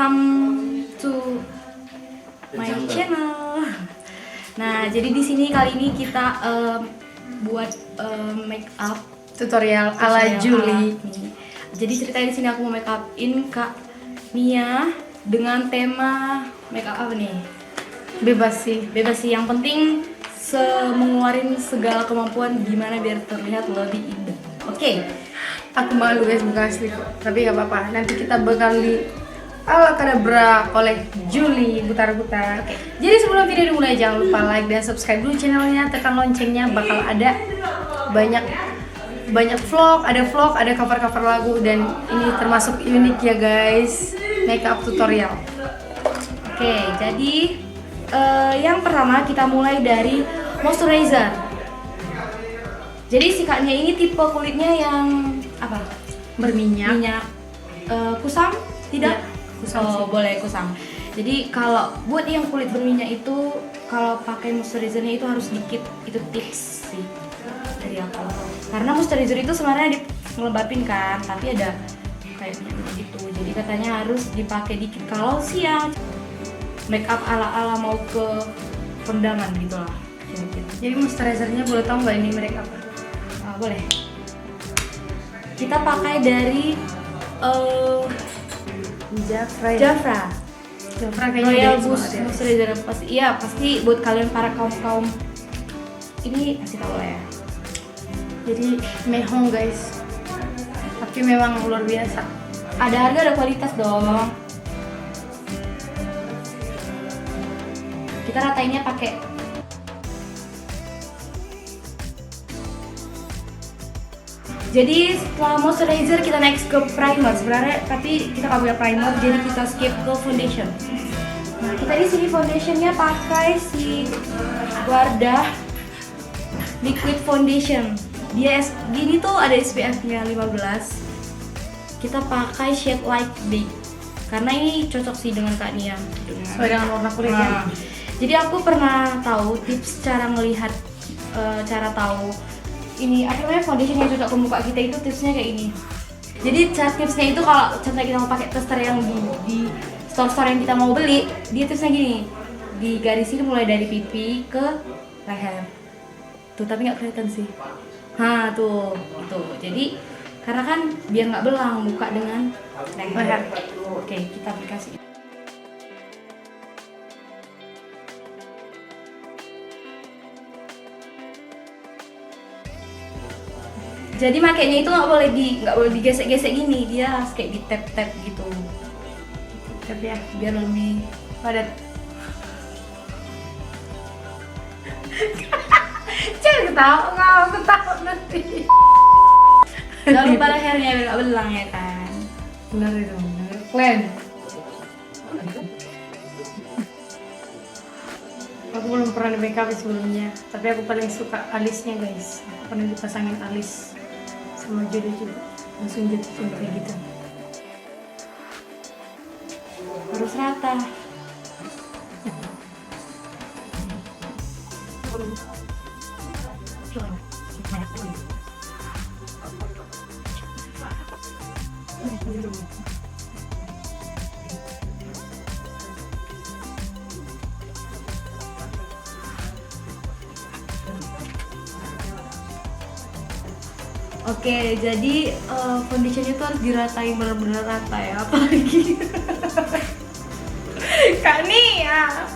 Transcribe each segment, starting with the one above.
welcome to my channel. Nah, jadi di sini kali ini kita buat make up tutorial ala Julie. Jadi ceritanya di sini aku mau make upin Kak Nia dengan tema make up apa nih? Bebas sih. Yang penting mengeluarin segala kemampuan gimana biar terlihat lebih indah. Oke. Aku malu guys bukan asli kok, tapi gak apa-apa. Nanti kita bakal di ala kadabra oleh Julie Butar-Butar. Jadi sebelum video dimulai jangan lupa like dan subscribe dulu channelnya, tekan loncengnya, bakal ada banyak vlog, ada cover-cover lagu dan ini termasuk unik ya guys, makeup tutorial. Oke, jadi yang pertama kita mulai dari moisturizer. Jadi si Kaknya ini tipe kulitnya yang apa? Berminyak. Kusam? Tidak? Ya, kusam sih. Boleh kusam. Jadi kalau buat yang kulit berminyak itu kalau pakai moisturizernya itu harus dikit. Itu tips sih dari aku. Karena moisturizer itu sebenarnya ngelembapin kan, tapi ada kayak gitu. Jadi katanya harus dipakai dikit. Kalau siang make up ala-ala mau ke kondangan gitu lah. Jadi moisturizernya boleh tahu nggak ini merek apa? Boleh. Kita pakai dari Jafra kayaknya Royal deh, Boost semangat ya. Moisturizer. Pasti buat kalian para kaum ini pasti tahu lah ya. Jadi mehong guys, tapi memang luar biasa. Ada harga ada kualitas dong. Kita ratainnya pakai jadi setelah moisturizer kita next ke primer sebenarnya, tapi kita nggak punya primer jadi kita skip ke foundation. Nah, kita di sini foundationnya pakai si Wardah Liquid Foundation. Dia gini tuh ada SPF-nya 15. Kita pakai shade light beige karena ini cocok sih dengan Kak Nia. Sesuai dengan warna kulitnya. Jadi aku pernah tahu tips cara melihat, cara tahu ini apa namanya foundation yang cocok ke muka kita itu tipsnya kayak ini. Jadi tipsnya itu kalau contohnya kita mau pakai tester yang di store yang kita mau beli, dia tipsnya gini, digarisin mulai dari pipi ke leher. Tuh tapi nggak kelihatan sih. Nah tuh itu. Jadi karena kan biar nggak belang muka dengan leher. Oke, kita aplikasi. Jadi makainya itu nggak boleh digesek-gesek gini, dia harus kayak di tap gitu. Tapi ya Biar lebih padat. Jangan ketawa, aku takut nanti. Gak lupa lehernya biar nggak belang ya kan. Bener itu, bener. Keren. Aku belum pernah di makeup sebelumnya, tapi aku paling suka alisnya guys. Aku pernah dipasangin alis sama Julie juga, langsung jatuh kayak gitu. Harus rata. Oke, jadi foundationnya tuh harus diratain benar-benar rata ya, apalagi Kak Nia.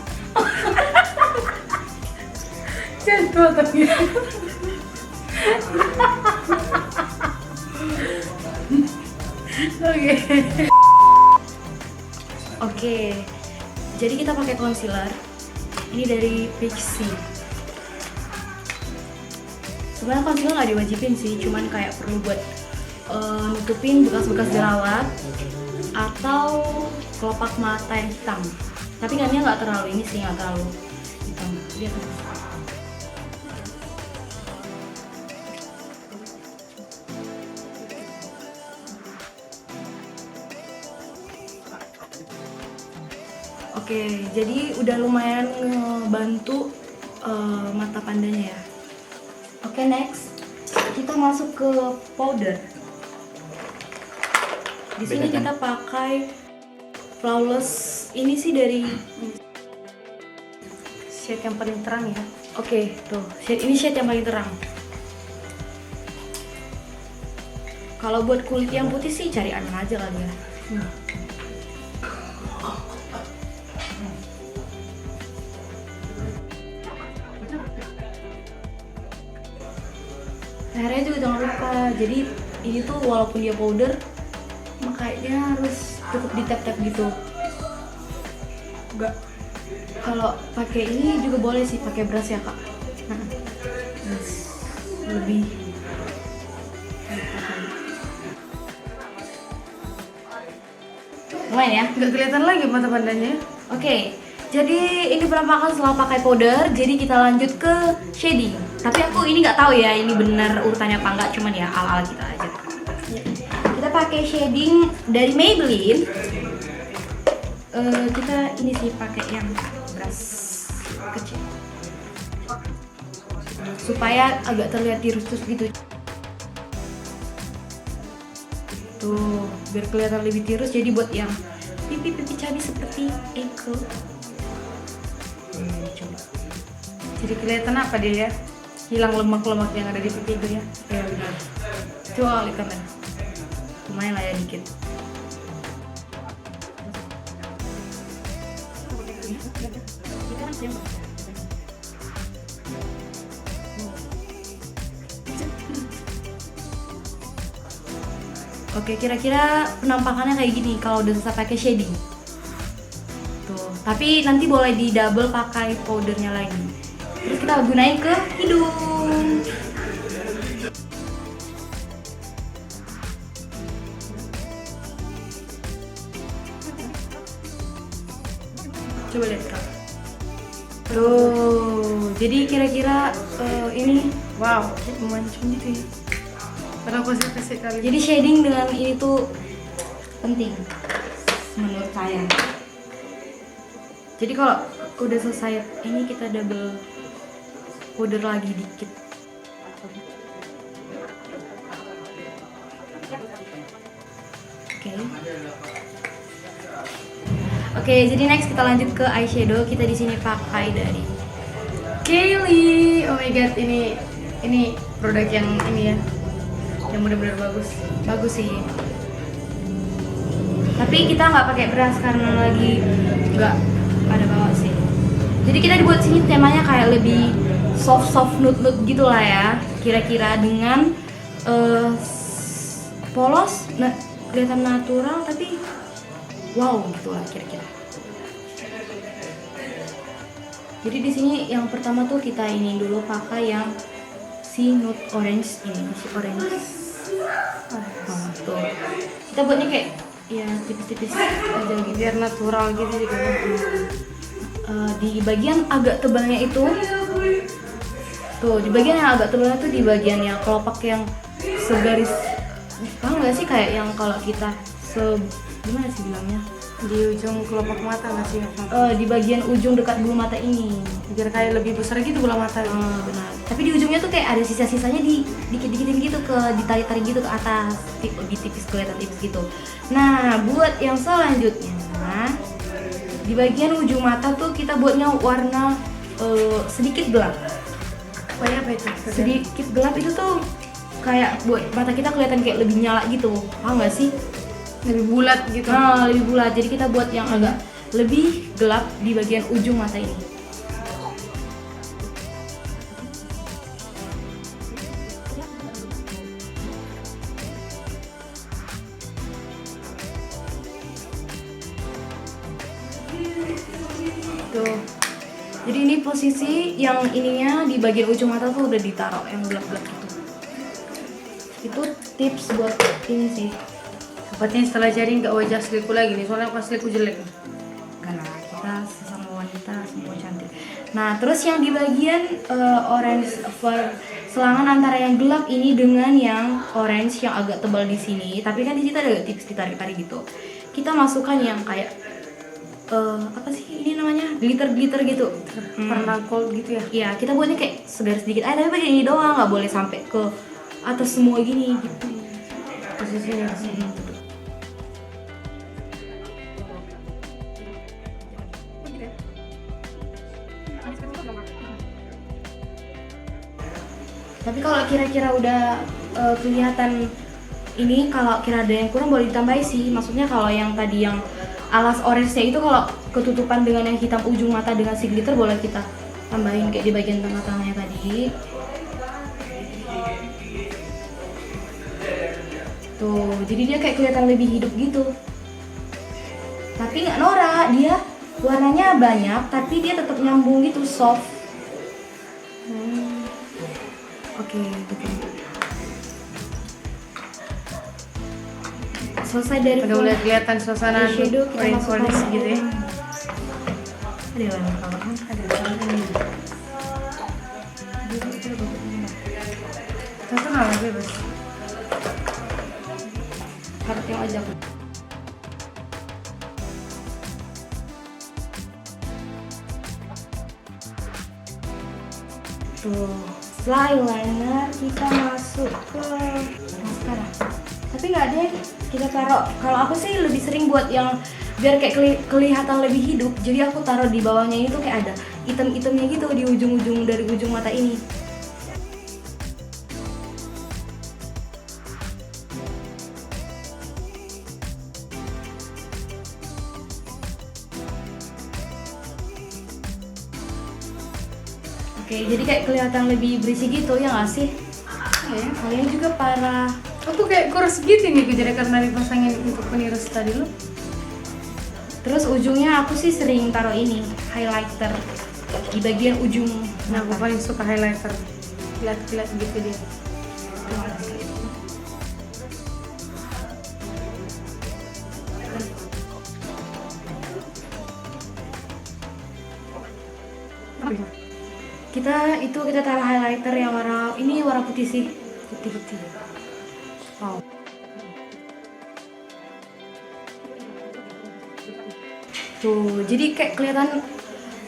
Jatuh tapi. Oke, jadi kita pakai concealer. Ini dari Pixi. Sebenarnya concealer nggak diwajibin sih, cuman kayak perlu buat nutupin bekas-bekas jerawat atau kelopak mata yang hitam. Tapi kan nggak terlalu ini sih, nggak terlalu hitam. Lihat. Oke, jadi udah lumayan ngebantu mata pandanya ya. Oke, next kita masuk ke powder. Di sini kita pakai Flawless ini sih dari shade yang paling terang ya. Oke, tuh. Ini shade yang paling terang. Kalau buat kulit yang putih sih cari Anan aja kali ya. Akhirnya juga jangan lupa. Jadi ini tuh walaupun dia powder, makanya harus cukup di tap-tap gitu. Enggak. Kalau pakai ini juga boleh sih pakai brush ya kak. Brush lebih. Lumayan ya. Nggak kelihatan lagi mata pandanya. Oke, jadi ini penampakan setelah pakai powder. Jadi kita lanjut ke shading. Tapi aku ini nggak tahu ya ini benar urutannya apa nggak, cuman ya ala-ala kita aja. Kita pakai shading dari Maybelline. Kita ini sih pakai yang brush kecil supaya agak terlihat tirus gitu. Tuh, biar kelihatan lebih tirus. Jadi buat yang pipi-pipi cabi seperti Eko. Coba. Jadi kelihatan apa dia ya? Hilang lemak-lemak yang ada di pipi itu ya. Ya benar. Coba lihat kamera. Lumayan lah ya dikit. Oke, kira-kira penampakannya kayak gini kalau udah selesai pakai shading. Tuh, tapi nanti boleh di double pakai powdernya lagi. Terus kita gunain ke hidung. Coba lihat kak. Tuh, jadi kira-kira ini Wow, memancung gitu ya. Padahal kosip-kosip kali. jadi shading dengan ini tuh penting menurut saya. Jadi kalau udah selesai ini kita double powder lagi dikit. Oke, jadi next kita lanjut ke eyeshadow. Kita di sini pakai dari Kylie. Oh my god, ini produk yang ini ya. Yang benar-benar bagus. Bagus sih. Tapi kita nggak pakai brush karena lagi nggak ada bawa sih. Jadi kita dibuat sini temanya kayak lebih soft nude gitu lah ya. Kira-kira dengan polos, kelihatan natural tapi wow gitu lah kira-kira. Jadi di sini yang pertama tuh kita ini dulu pakai yang si nude orange ini, si orange. Tuh. Kita buatnya kayak ya tipis-tipis aja gitu. Biar natural gitu juga. Di bagian agak tebalnya itu tuh, di bagian yang agak tebalnya tuh di bagian yang kelopak yang segaris, paham nggak sih kayak yang kalau kita gimana sih bilangnya, Di ujung kelopak mata nggak sih? di bagian ujung dekat bulu mata ini. Biar kayak lebih besar gitu bola mata. Benar. Tapi di ujungnya tuh kayak ada sisa-sisanya di dikit-dikitin gitu, ke ditarik-tarik gitu ke atas, lebih tipis, kelihatan tipis gitu. Nah, buat yang selanjutnya di bagian ujung mata tuh kita buatnya warna sedikit gelap. Apa itu? Sedikit gelap itu tuh kayak buat mata kita kelihatan kayak lebih nyala gitu, paham nggak sih? Lebih bulat gitu. Nah, lebih bulat. Jadi kita buat yang agak lebih gelap di bagian ujung mata ini. Tuh. Jadi ini posisi yang ininya di bagian ujung mata tuh udah ditaruh yang gelap-gelap gitu. Itu tips buat ini sih. Tepatnya setelah jadi nggak wajah asliku lagi nih, soalnya aku asliku jelek. Karena kita sesama wanita semua cantik. Nah, terus yang di bagian orange selangan antara yang gelap ini dengan yang orange yang agak tebal di sini, tapi kan di situ ada tips ditarik-tarik gitu. Kita masukkan yang kayak apa sih ini namanya, glitter gitu. Warna gold gitu ya. Iya, kita buatnya kayak segaris sedikit. Tapi bagian ini doang, nggak boleh sampai ke atas semua gini gitu. Posisinya. Tapi kalau kira-kira udah kelihatan ini, kalau kira ada yang kurang boleh ditambahin sih. Maksudnya kalau yang tadi yang alas orange-nya itu kalau ketutupan dengan yang hitam ujung mata dengan si glitter boleh kita tambahin kayak di bagian tengah-tengahnya tadi. Tuh, jadi dia kayak kelihatan lebih hidup gitu. Tapi nggak norak, dia warnanya banyak tapi dia tetap nyambung gitu, soft. Oke, betul. Selesai dari Udah mulai kelihatan suasana eyeshadow, kita orange masukkan gitu ya. Ada yang lain kalau kan ada ini. Terserah lah bebas. Harus yang aja. Tuh, setelah eyeliner kita masuk ke maskara. Tapi nggak ada, kita taruh. Kalau aku sih lebih sering buat yang biar kayak kelihatan lebih hidup. Jadi aku taruh di bawahnya itu kayak ada item-itemnya gitu di ujung-ujung dari ujung mata ini. Oke, jadi kayak kelihatan lebih berisi gitu ya nggak sih? Ya. Kalian juga parah. Aku kayak kurus gitu nih jadi karena dipasangin untuk penirus tadi lo. Terus ujungnya aku sih sering taruh ini highlighter di bagian ujung Nah, aku mata. paling suka highlighter. Kilat-kilat gitu dia. Kita taruh highlighter yang warna ini warna putih sih, putih. Wow. Tuh, jadi kayak kelihatan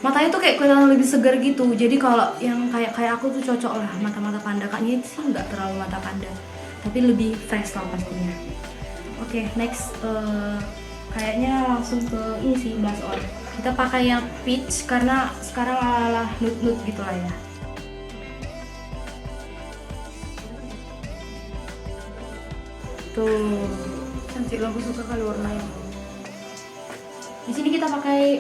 matanya tuh kayak kelihatan lebih segar gitu. Jadi kalau yang kayak aku tuh cocok lah mata-mata panda. Kayaknya sih nggak terlalu mata panda, tapi lebih fresh lah pastinya. Oke, next kayaknya langsung ke ini sih, blush on. Kita pakai yang peach karena sekarang ala nude gitu lah ya. Tuh, Cantik lo, aku suka kali warnanya. di sini kita pakai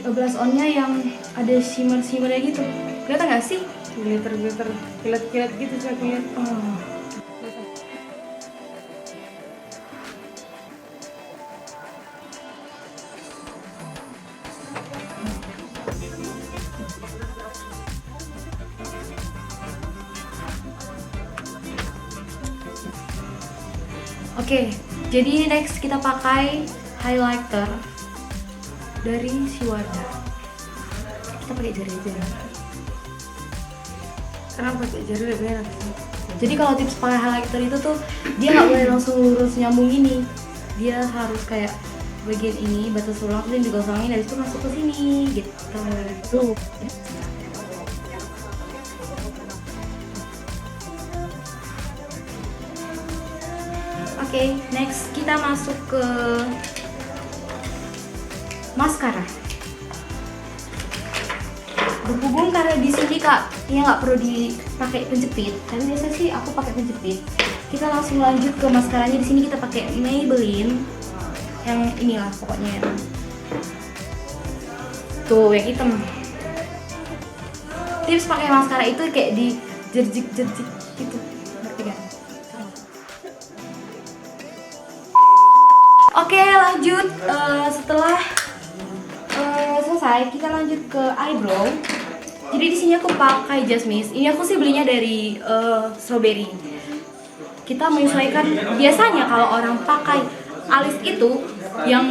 blush onnya yang ada shimmernya gitu. Kelihatan nggak sih? Glitter, kilat-kilat gitu sih aku lihat. Oh. Oke, jadi next kita pakai highlighter dari si Wardah. Kita pakai jari aja. Kenapa pakai jari lebih enak sih? Jadi kalau tips pakai highlighter itu tuh dia nggak boleh langsung lurus nyambung ini. Dia harus kayak bagian ini batas tulang terus digosongin dari situ masuk ke sini gitu. Oke, next kita masuk ke maskara. Berhubung karena di sini kak, ya nggak perlu dipakai penjepit. Tapi biasanya sih aku pakai penjepit. Kita langsung lanjut ke maskaranya. Di sini kita pakai Maybelline yang inilah pokoknya. Tuh yang hitam. Tips pakai maskara itu kayak di jerjik-jerjik gitu. Ngerti gak? Oke, lanjut. Setelah selesai, kita lanjut ke eyebrow. Jadi di sini aku pakai Jasmine. Ini aku sih belinya dari Strawberry. Kita menyesuaikan. Biasanya kalau orang pakai alis itu, yang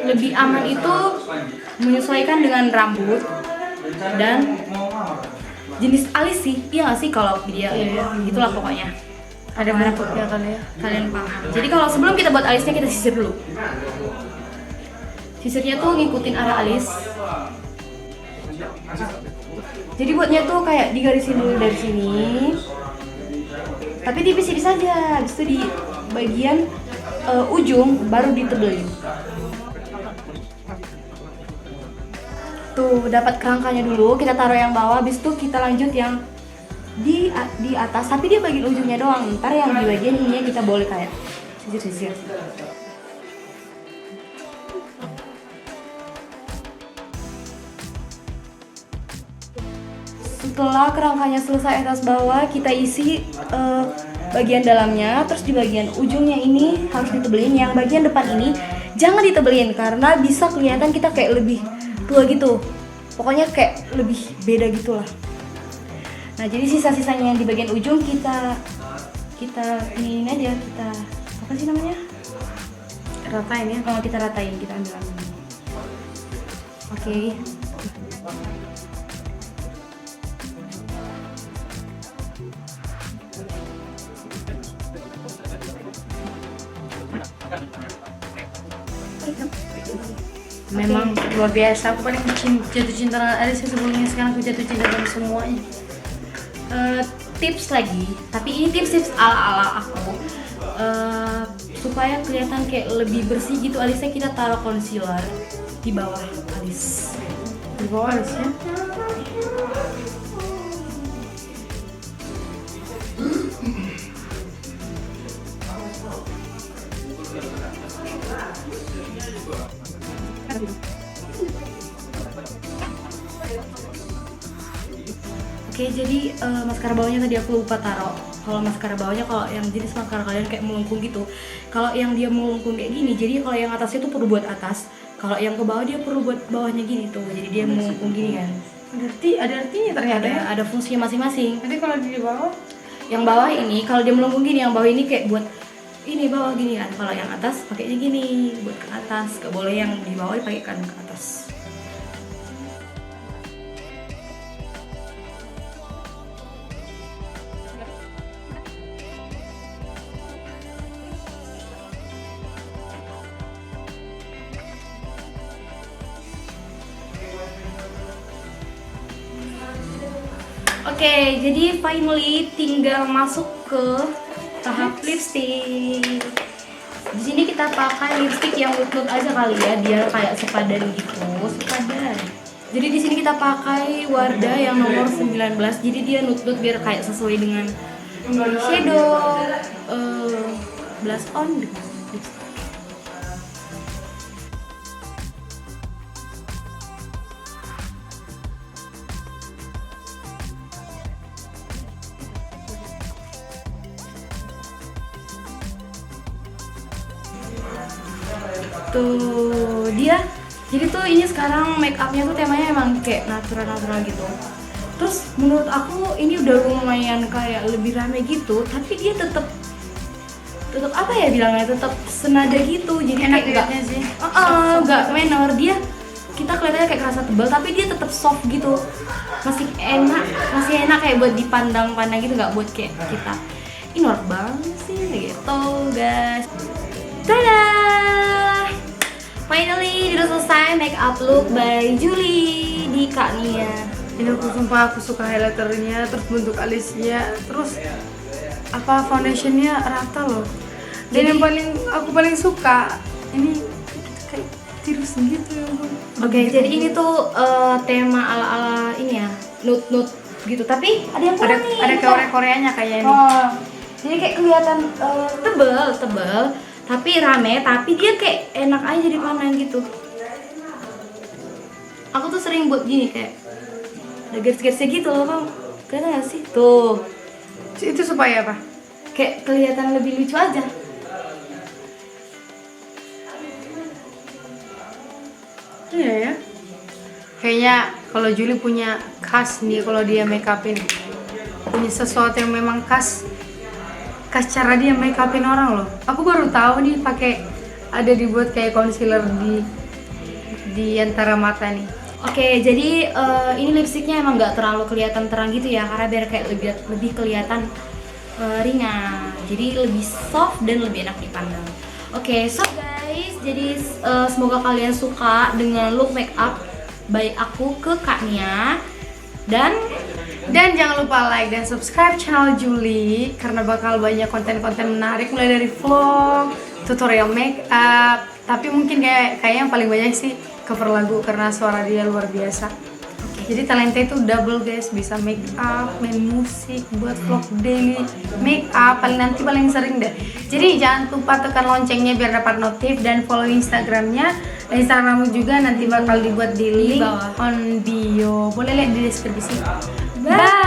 lebih aman itu menyesuaikan dengan rambut dan jenis alis sih. Iya nggak sih kalau dia? Itulah pokoknya. Ada bentuknya kali ya. Kalian paham. Jadi kalau sebelum kita buat alisnya kita sisir dulu. Sisirnya tuh ngikutin arah alis. Jadi buatnya tuh kayak digarisin dulu dari sini. Tapi tipis-tipis aja. Habis itu di bagian ujung baru ditebelin. Tuh, dapat kerangkanya dulu, kita taruh yang bawah, habis itu kita lanjut yang di atas, tapi dia bagian ujungnya doang. Ntar yang di bagian ininya kita boleh kayak sisir-sisir. Setelah kerangkanya selesai atas bawah, kita isi bagian dalamnya, terus di bagian ujungnya ini harus ditebelin. Yang bagian depan ini jangan ditebelin karena bisa kelihatan kita kayak lebih tua gitu. Pokoknya kayak lebih beda gitulah. Nah, jadi sisa-sisanya yang di bagian ujung kita ini aja, kita apa sih namanya? Ratain ya. Oh, kita ratain, kita ambil. Oke. Memang luar biasa, aku paling jatuh cinta dengan Alice sebelumnya, sekarang aku jatuh cinta dengan semuanya. Tips lagi, tapi ini tips ala-ala aku, supaya kelihatan kayak lebih bersih gitu alisnya, kita taruh concealer di bawah alis. Di bawah Alice ya. Oke, jadi maskara bawahnya tadi aku lupa taruh. Kalau maskara bawahnya, kalau yang jenis maskara kalian kayak melengkung gitu, kalau yang dia melengkung kayak gini, jadi kalau yang atasnya tuh perlu buat atas, kalau yang ke bawah dia perlu buat bawahnya gini tuh, jadi dia melengkung gini kan. Ada artinya ternyata ya. Ada fungsinya masing-masing. Nanti kalau di bawah, Yang bawah ini kalau dia melengkung gini, yang bawah ini kayak buat ini bawah gini kan. Kalau yang atas pakainya gini buat ke atas, gak boleh yang di bawah dipakaikan ke atas. Oke, jadi finally tinggal masuk ke tahap lipstick. Di sini kita pakai lipstick yang nude aja kali ya, biar kayak sepadan gitu, sepadan. Jadi di sini kita pakai Wardah yang nomor 19. Jadi dia nude biar kayak sesuai dengan shadow blush on dengan lipstick. Tuh dia, jadi tuh ini sekarang make upnya tuh temanya emang kayak natural gitu. Terus menurut aku ini udah lumayan kayak lebih rame gitu, tapi dia tetap apa ya bilangnya, tetap senada gitu. Jadi enak kayak liatnya sih. nggak minor, dia kita kelihatannya kayak kerasa tebal tapi dia tetap soft gitu, masih enak kayak buat dipandang gitu, nggak buat kayak kita ini norak banget sih gitu guys. Tada! Finally udah selesai make up look by Julie di Kak Nia. Ini aku sumpah aku suka highlighternya, terus bentuk alisnya, terus apa foundationnya rata loh. Dan yang aku paling suka ini kayak tirus gitu ya. Oke, jadi ini tuh tema ala-ala ini ya, nude gitu. Tapi ada yang kurang nih. Ada Korea-Koreanya kayak ini. Oh, jadi kayak kelihatan tebel, tapi rame, tapi dia kayak enak aja dipandang gitu. Aku tuh sering buat gini kayak ada garis-garisnya gitu loh, Bang. Kelihatan gak sih? Tuh. Itu supaya apa? Kayak kelihatan lebih lucu aja. Iya ya. Kayaknya kalau Julie punya khas nih, kalau dia make upin, punya sesuatu yang memang khas cara dia make upin orang loh. Aku baru tahu nih pakai ada dibuat kayak concealer di antara mata nih. Oke, jadi ini lipstiknya emang nggak terlalu kelihatan terang gitu ya, karena biar kayak lebih kelihatan ringan. Jadi lebih soft dan lebih enak dipandang. Oke, so guys, jadi semoga kalian suka dengan look make up by aku ke Kak Nia. Dan jangan lupa like dan subscribe channel Julie karena bakal banyak konten-konten menarik mulai dari vlog, tutorial make up, tapi mungkin kayak yang paling banyak sih ke cover lagu karena suara dia luar biasa. Jadi talenta itu double guys, bisa make up, main musik, buat vlog daily, make up paling sering deh. Jadi jangan lupa tekan loncengnya biar dapat notif dan follow Instagramnya. Instagramnya juga nanti bakal dibuat di link on bio. Boleh lihat di deskripsi. Bye.